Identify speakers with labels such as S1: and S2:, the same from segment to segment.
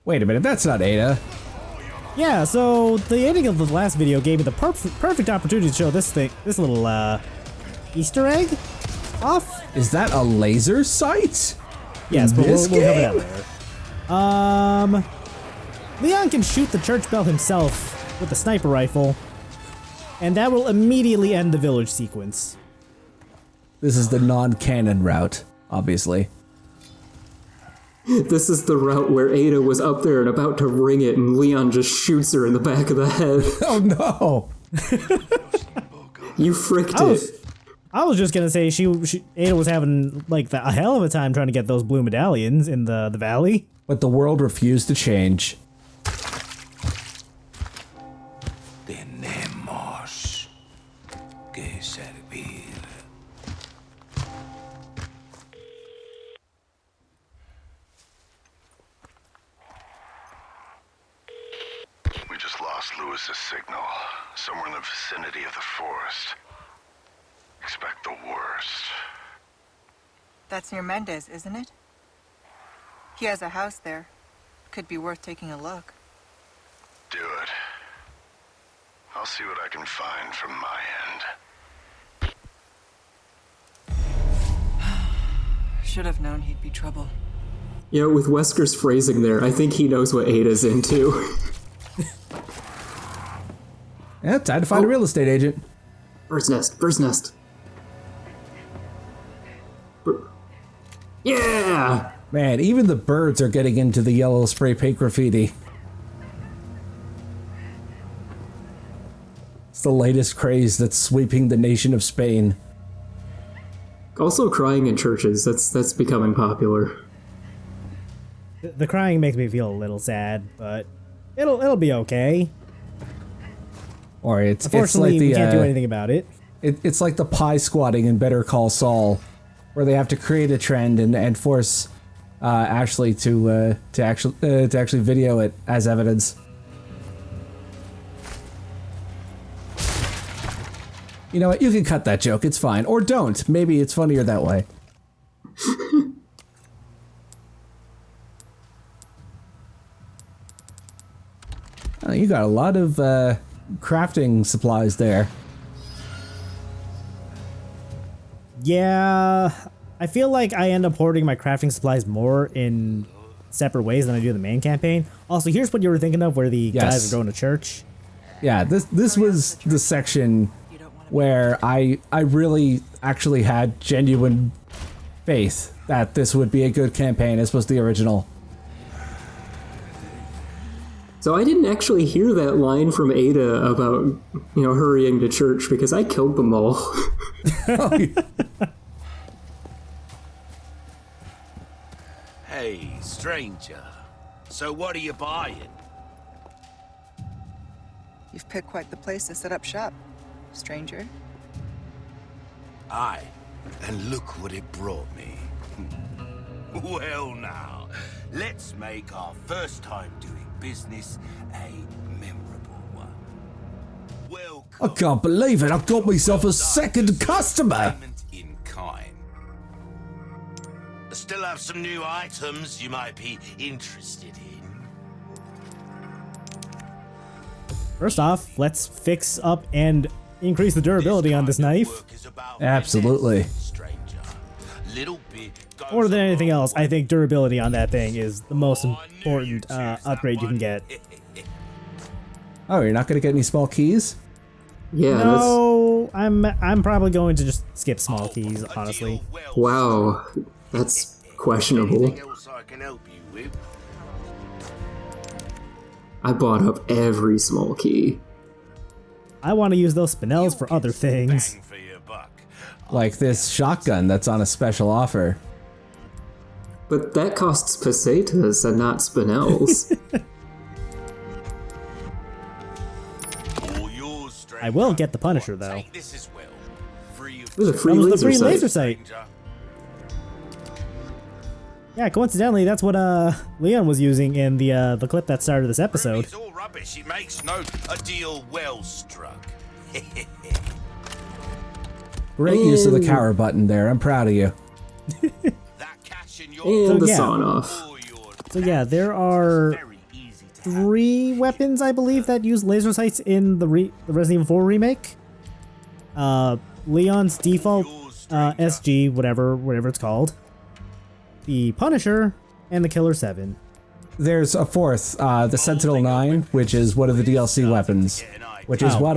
S1: Wait a minute, that's not Ada.
S2: Yeah, so the ending of the last video gave me the perfect opportunity to show this little Easter egg off.
S1: Is that a laser sight?
S2: Yes, but we'll
S1: game?
S2: cover that later. Leon can shoot the church bell himself with the sniper rifle, and that will immediately end the village sequence.
S1: This is the non-canon route, obviously.
S3: This is the route where Ada was up there and about to ring it, and Leon just shoots her in the back of the head.
S1: Oh no!
S3: You fricked it.
S2: I was just gonna say Ada was having like a hell of a time trying to get those blue medallions in the valley.
S1: But the world refused to change.
S4: Tenemos que servir.
S5: We just lost Lewis's signal. Somewhere in the vicinity of the forest. Expect the worst.
S6: That's near Mendez, isn't it? He has a house there. Could be worth taking a look.
S5: Do it. I'll see what I can find from my end.
S6: Should have known he'd be trouble.
S3: You know, with Wesker's phrasing there, I think he knows what Ada's into.
S1: Yeah, time to find a real estate agent.
S3: Bird's nest, bird's nest. Yeah!
S1: Man, even the birds are getting into the yellow spray paint graffiti. It's the latest craze that's sweeping the nation of Spain.
S3: Also crying in churches, that's becoming popular.
S2: The crying makes me feel a little sad, but it'll be okay.
S1: Or it's
S2: Unfortunately,
S1: like the,
S2: we can't do anything about it.
S1: It's like the pie squatting in Better Call Saul, where they have to create a trend and force Ashley to actually video it as evidence. You know what? You can cut that joke. It's fine, or don't. Maybe it's funnier that way. Oh, you got a lot of crafting supplies there.
S2: Yeah, I feel like I end up hoarding my crafting supplies more in separate ways than I do the main campaign. Also, here's what you were thinking of, where the guys are going to church.
S1: Yeah, this was the section where I really actually had genuine faith that this would be a good campaign as opposed to the original.
S3: So I didn't actually hear that line from Ada about, you know, hurrying to church because I killed them all.
S4: Hey, stranger. So what are you buying?
S6: You've picked quite the place to set up shop, stranger.
S4: Aye, and look what it brought me. Well now, let's make our first time doing business a memorable one. Welcome.
S1: I can't believe it! I've got myself a second customer!
S4: Payment in kind. I still have some new items you might be interested in.
S2: First off, let's fix up and increase the durability on this knife.
S1: Absolutely.
S2: More than anything else, I think durability on that thing is the most important upgrade you can get.
S1: Oh, you're not gonna get any small keys?
S3: Yeah.
S2: No, I'm probably going to just skip small keys, honestly.
S3: Wow, that's questionable.
S4: Anything else I can help you with?
S3: I bought up every small key.
S2: I want to use those spinels for other things.
S4: Bang for your buck.
S1: Like this shotgun that's on a special offer.
S3: But that costs pesetas and not spinels.
S4: All yours, stranger.
S2: I will get the Punisher, though.
S4: Take this as well. Free of
S3: There's a free
S2: That was the
S3: laser
S2: free
S3: sight.
S2: laser sight.
S4: stranger.
S2: Yeah, coincidentally, that's what Leon was using in the clip that started this episode.
S4: It's all rubbish. It makes no a deal well struck.
S1: Great use of the cower button there. I'm proud of you.
S4: That cash in your
S3: And the
S2: yeah.
S3: sawn off.
S4: all your
S2: So yeah, there are
S4: Very easy to
S2: 3 weapons, I believe, that use laser sights in the Resident Evil 4 remake. Leon's default SG, whatever it's called, the Punisher, and the Killer 7.
S1: There's a fourth, the Sentinel 9, which is one of the DLC weapons, which is what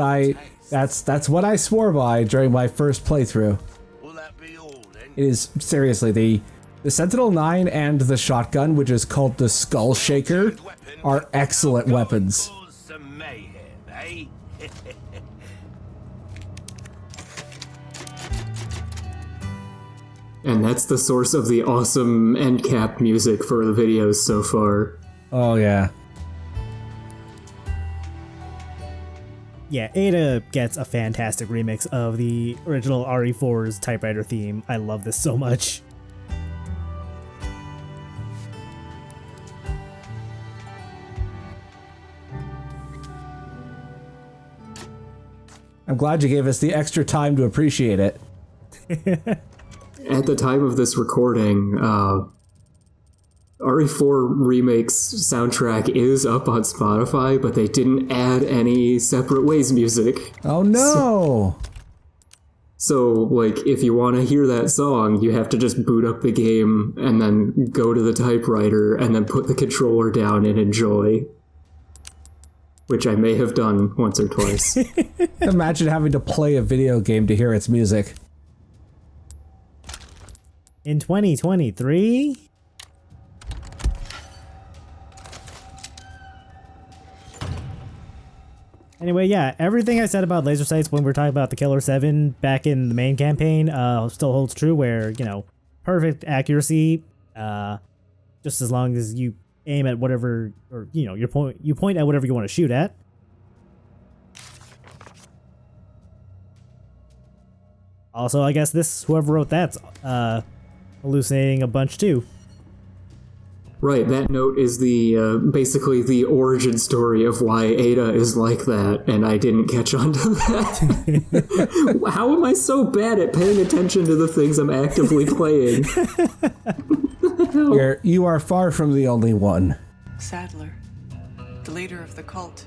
S1: that's what I swore by during my first playthrough.
S4: Will that be all then?
S1: It is seriously the Sentinel 9 and the shotgun, which is called the Skull Shaker, are excellent weapons.
S4: Cause some mayhem, eh?
S3: And that's the source of the awesome end cap music for the videos so far.
S1: Oh yeah.
S2: Yeah, Ada gets a fantastic remix of the original RE4's typewriter theme. I love this so much.
S1: I'm glad you gave us the extra time to appreciate it.
S3: At the time of this recording, RE4 Remake's soundtrack is up on Spotify, but they didn't add any Separate Ways music.
S1: Oh no!
S3: So, like, if you want to hear that song, you have to just boot up the game and then go to the typewriter and then put the controller down and enjoy. Which I may have done once or twice.
S1: Imagine having to play a video game to hear its music.
S2: In 2023... Anyway, yeah, everything I said about laser sights when we were talking about the Killer 7 back in the main campaign still holds true, where, you know, perfect accuracy, just as long as you aim at whatever, or, you know, you point at whatever you want to shoot at. Also, I guess whoever wrote that's hallucinating a bunch too.
S3: Right, that note is the basically the origin story of why Ada is like that, and I didn't catch on to that. How am I so bad at paying attention to the things I'm actively playing?
S1: You are far from the only one.
S6: Sadler, the leader of the cult.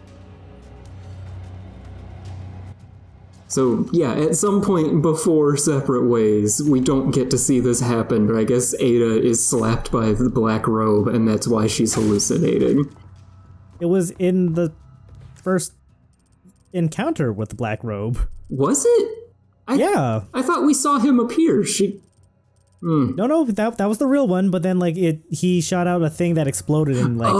S3: So, yeah, at some point before Separate Ways, we don't get to see this happen, but I guess Ada is slapped by the black robe, and that's why she's hallucinating.
S2: It was in the first encounter with the black robe.
S3: Was it?
S2: Yeah.
S3: I thought we saw him appear.
S2: No, that was the real one, but then, like, he shot out a thing that exploded and, like,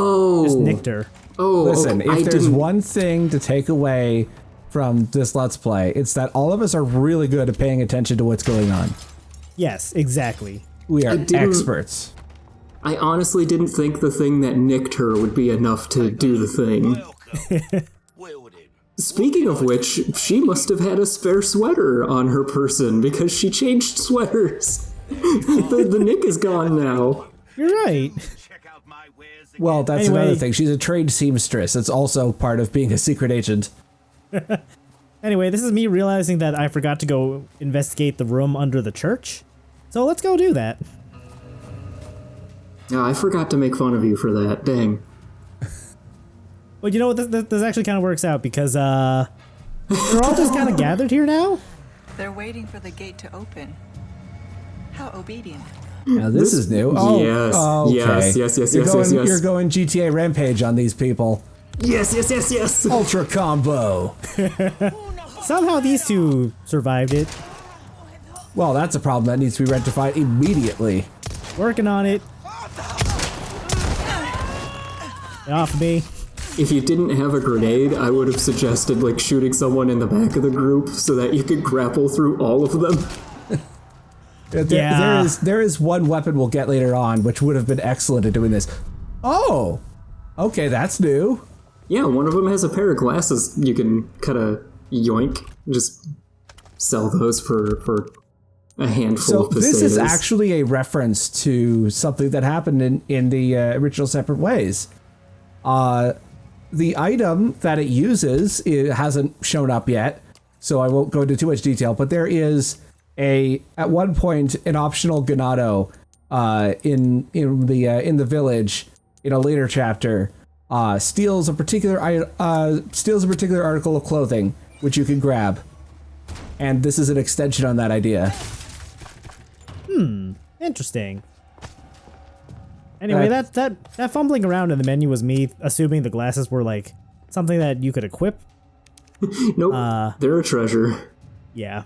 S2: just nicked her.
S3: Oh,
S1: Listen,
S3: okay.
S1: if there's one thing to take away from this Let's Play, it's that all of us are really good at paying attention to what's going on.
S2: Yes, exactly.
S1: We are experts.
S3: I honestly didn't think the thing that nicked her would be enough to do the thing.
S4: Welcome. Well then.
S3: Speaking of which, she must have had a spare sweater on her person because she changed sweaters. the nick is gone now.
S2: You're right.
S4: Check out my wares again.
S1: Well, that's
S2: Anyway.
S1: another thing. She's a trained seamstress. It's also part of being a secret agent.
S2: Anyway, this is me realizing that I forgot to go investigate the room under the church. So let's go do that.
S3: Oh, I forgot to make fun of you for that. Dang.
S2: But you know what? This actually kind of works out because they're all just kind of gathered here now.
S6: They're waiting for the gate to open. How obedient.
S1: Now this is new.
S3: Yes, yes.
S1: You're going GTA Rampage on these people.
S3: Yes.
S1: Ultra combo.
S2: Somehow these two survived it.
S1: Well, that's a problem that needs to be rectified immediately.
S2: Working on it. Get off of me.
S3: If you didn't have a grenade, I would have suggested like shooting someone in the back of the group so that you could grapple through all of them.
S1: There is one weapon we'll get later on, which would have been excellent at doing this. Oh, okay, that's new.
S3: Yeah, one of them has a pair of glasses you can kind of yoink. Just sell those for a handful of pistaches.
S1: This is actually a reference to something that happened in the original Separate Ways. The item that it uses, it hasn't shown up yet, so I won't go into too much detail, but there is at one point an optional ganado in the village. in a later chapter, steals a particular article of clothing which you can grab, and this is an extension on that idea.
S2: Interesting. Anyway, that fumbling around in the menu was me assuming the glasses were like something that you could equip.
S3: Nope, they're a treasure.
S2: Yeah.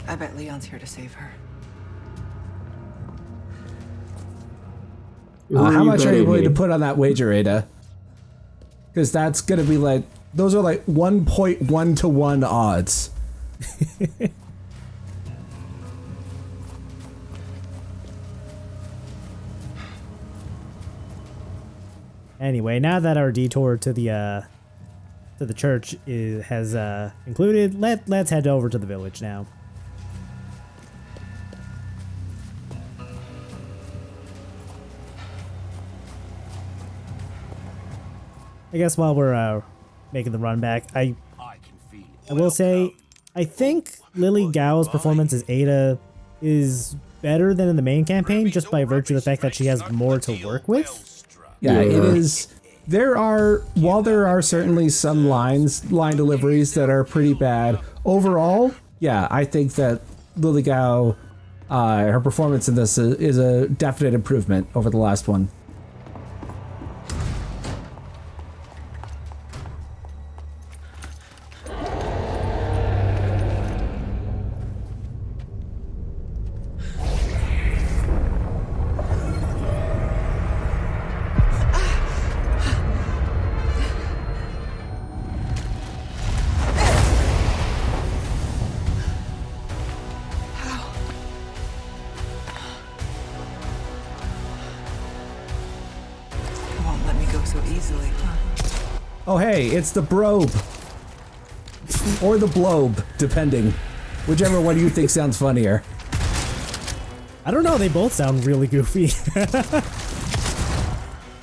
S6: I bet Leon's here to save her.
S1: How much are you willing to put on that wager, Ada? Because that's going to be like, those are like 1.1 to 1 odds.
S2: Anyway, now that our detour to the church has concluded, let's head over to the village now. I guess while we're making the run back, I will say, I think Lily Gao's performance as Ada is better than in the main campaign, just by virtue of the fact that she has more to work with.
S1: Yeah, it is. While there are certainly some line deliveries that are pretty bad, overall, yeah, I think that Lily Gao, her performance in this is a definite improvement over the last one.
S6: So easily, huh?
S1: Oh hey, it's the brobe. Or the blobe, depending. Whichever one you think sounds funnier.
S2: I don't know, they both sound really goofy.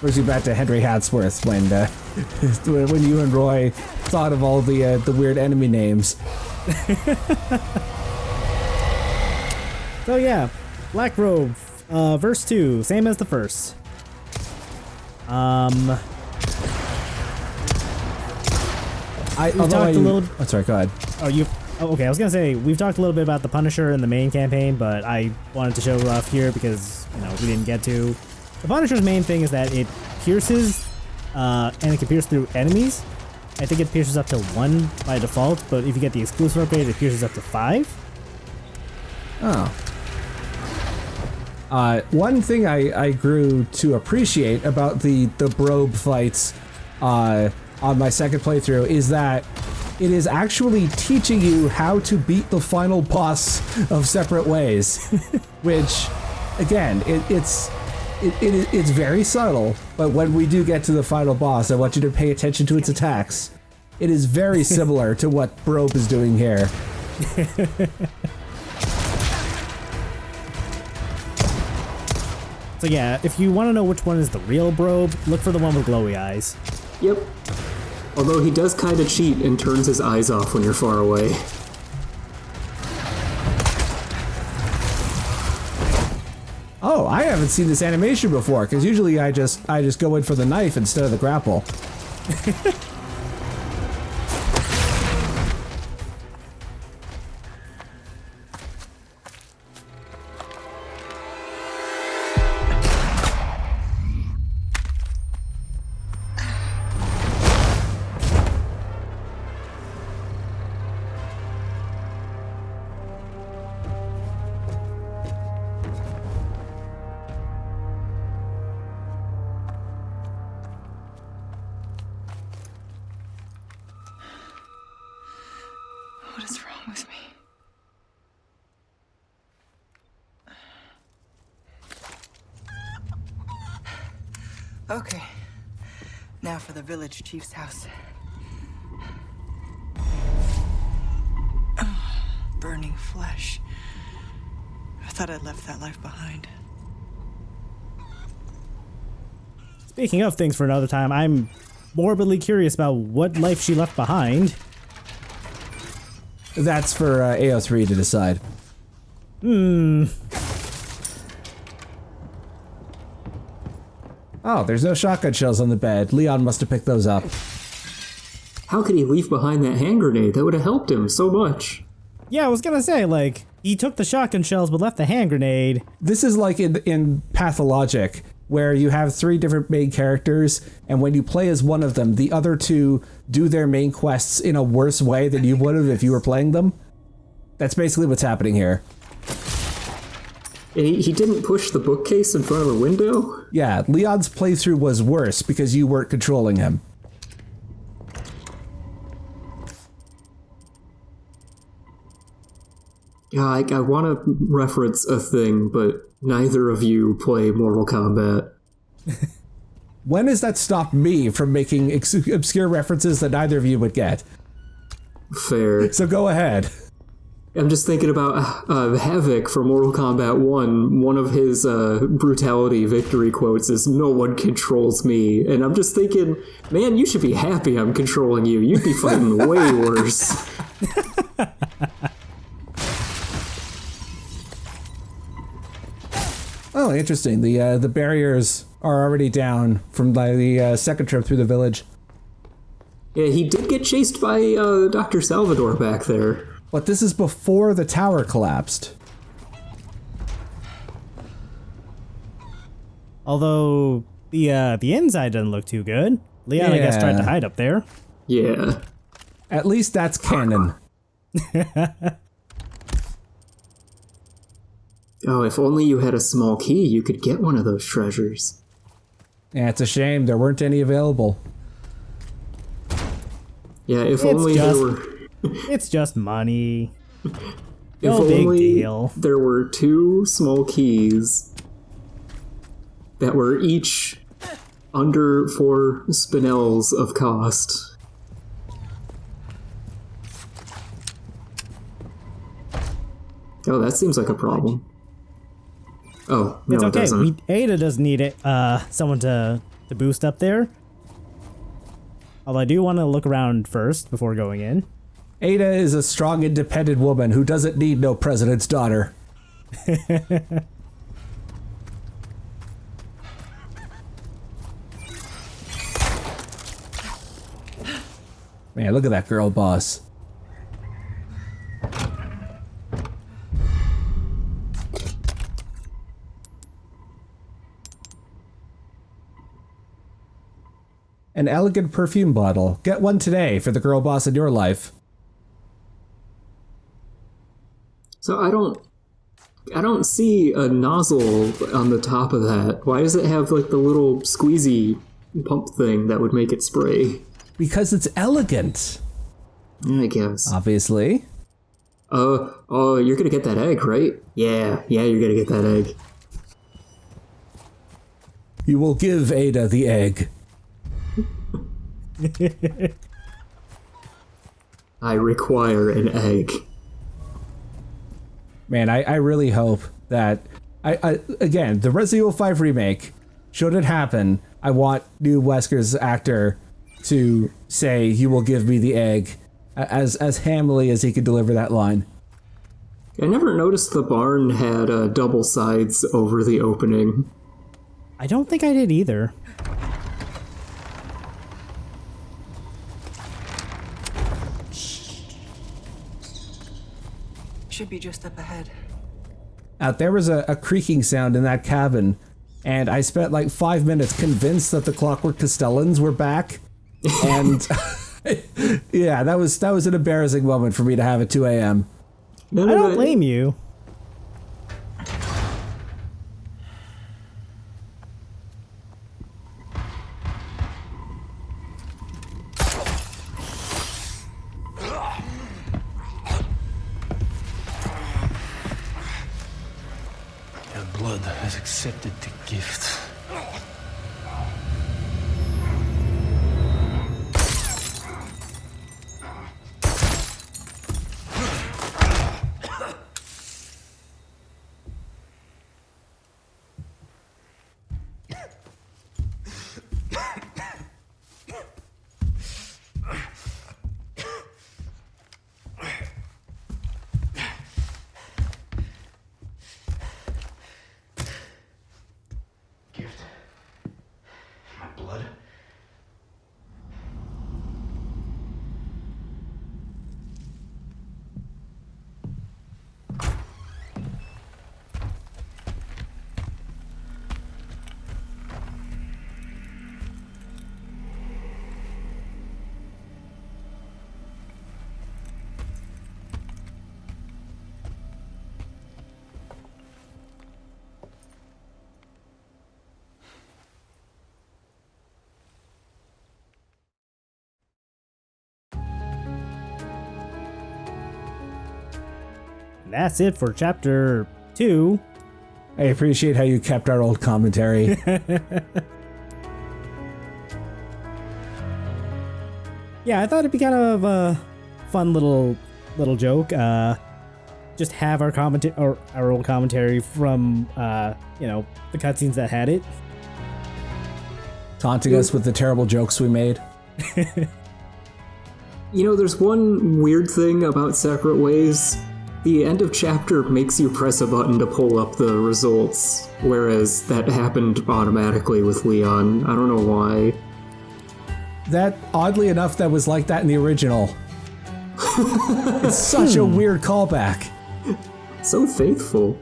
S1: Brings you back to Henry Hatsworth when you and Roy thought of all the weird enemy names.
S2: So yeah, Black Robe, verse 2, same as the first.
S1: We talked
S2: a little.
S1: Oh, sorry, go ahead.
S2: Okay, I was gonna say we've talked a little bit about the Punisher in the main campaign, but I wanted to show off here because we didn't get to. The Punisher's main thing is that it pierces, and it can pierce through enemies. I think it pierces up to 1 by default, but if you get the exclusive upgrade, it pierces up to 5.
S1: Oh. One thing I grew to appreciate about the brobe fights on my second playthrough is that it is actually teaching you how to beat the final boss of Separate Ways, which, again, it's very subtle, but when we do get to the final boss, I want you to pay attention to its attacks. It is very similar to what Brobe is doing here.
S2: So yeah, if you want to know which one is the real Brobe, look for the one with glowy eyes.
S3: Yep. Although he does kind of cheat and turns his eyes off when you're far away.
S1: Oh, I haven't seen this animation before, because usually I just go in for the knife instead of the grapple.
S6: What is wrong with me? Okay. Now for the village chief's house. Burning flesh. I thought I'd left that life behind.
S2: Speaking of things for another time, I'm morbidly curious about what life she left behind.
S1: That's for AO3 to decide. Oh, there's no shotgun shells on the bed. Leon must have picked those up.
S3: How could he leave behind that hand grenade? That would have helped him so much.
S2: Yeah, I was gonna say, like, he took the shotgun shells but left the hand grenade.
S1: This is like in Pathologic, where you have 3 different main characters, and when you play as one of them, the other 2 do their main quests in a worse way than you would have if you were playing them. That's basically what's happening here.
S3: And he didn't push the bookcase in front of the window?
S1: Yeah, Leon's playthrough was worse because you weren't controlling him.
S3: Yeah, I want to reference a thing, but neither of you play Mortal Kombat.
S1: When has that stopped me from making obscure references that neither of you would get?
S3: Fair.
S1: So go ahead.
S3: I'm just thinking about Havoc from Mortal Kombat 1. One of his brutality victory quotes is, "No one controls me." And I'm just thinking, man, you should be happy I'm controlling you. You'd be fighting way worse.
S1: Oh, interesting. The barriers are already down from the second trip through the village.
S3: Yeah, he did get chased by Dr. Salvador back there.
S1: But this is before the tower collapsed.
S2: Although the inside doesn't look too good. Leon, I guess, tried to hide up there.
S3: Yeah.
S1: At least that's canon.
S3: Oh, if only you had a small key, you could get one of those treasures.
S1: Yeah, it's a shame there weren't any available.
S3: Yeah, if only there were...
S2: It's just money.
S3: If
S2: No big
S3: only
S2: deal.
S3: there were 2 small keys that were each under 4 spinels of cost. Oh, that seems like a problem. Oh, no,
S2: It's
S3: it
S2: okay.
S3: doesn't.
S2: Ada doesn't need it. Someone to boost up there. Although I do want to look around first before going in.
S1: Ada is a strong, independent woman who doesn't need no president's daughter. Man, look at that girl boss. An elegant perfume bottle. Get one today for the girl boss in your life.
S3: So I don't see a nozzle on the top of that. Why does it have like the little squeezy pump thing that would make it spray?
S1: Because it's elegant.
S3: I guess.
S1: Obviously.
S3: Oh, you're gonna get that egg, right? Yeah, you're gonna get that egg.
S1: You will give Ada the egg.
S3: I require an egg.
S1: Man, I really hope that... again, the Resident Evil 5 remake, should it happen, I want New Wesker's actor to say, "You will give me the egg," as hamily as he could deliver that line.
S3: I never noticed the barn had double sides over the opening.
S2: I don't think I did either.
S6: Should be just up ahead.
S1: There was a creaking sound in that cabin, and I spent like 5 minutes convinced that the Clockwork Castellans were back. And yeah, that was an embarrassing moment for me to have at 2 a.m.
S2: I don't blame you.
S7: Your blood has accepted the gift.
S2: that's it for chapter 2.
S1: I appreciate how you kept our old commentary.
S2: Yeah, I thought it'd be kind of a fun little joke. Just have our old commentary from the cutscenes that had it.
S1: Taunting us with the terrible jokes we made.
S3: There's one weird thing about Separate Ways. The end of chapter makes you press a button to pull up the results, whereas that happened automatically with Leon. I don't know why.
S1: That, oddly enough, that was like that in the original. It's such a weird callback.
S3: So faithful.